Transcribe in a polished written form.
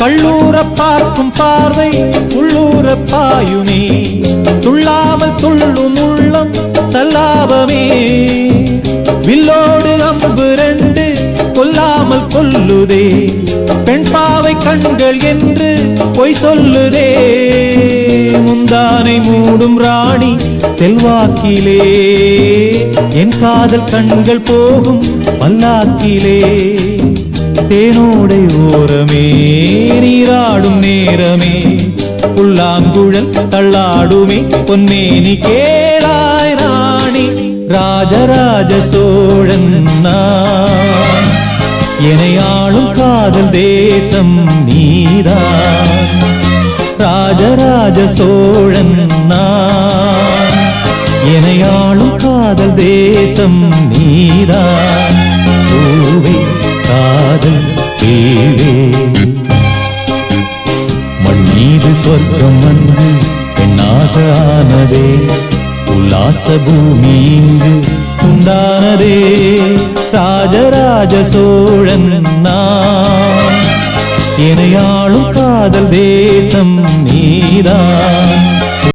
கள்ளூர பார்க்கும் பார்வை உள்ளூர பாயுமே, துள்ளாமல் துள்ளும் உள்ளம் சல்லாபமே. வில்லோடு அம்பு ரெண்டு கொல்லாமல் கொல்லுதே, பெண் பாவை கண்கள் என்று பொய் சொல்லுதே. முந்தானை மூடும் ராணி செல்வாக்கிலே, என் காதல் கண்கள் போகும் பல்லாக்கிலே. தேனோடை ஓரமே நீராடும் நேரமே, புல்லாங்குழல் தள்ளாடுமே பொன்னேனி கேளாய் ராணி. ராஜராஜ சோழன் நான், எனையாளும் காதல் தேசம் நீதான். ராஜராஜ சோழன் நான், எனையாளும் காதல் தேசம் நீதான். பூவே காதல் தேவே, மண் மீது சொர்க்கம் வந்து பெண்ணாக ஆனதே, உல்லாச பூமி இங்கு உண்டானதே. ராஜராஜ சோழன் நான், எனையாளும் காதல் தேசம் நீதான்.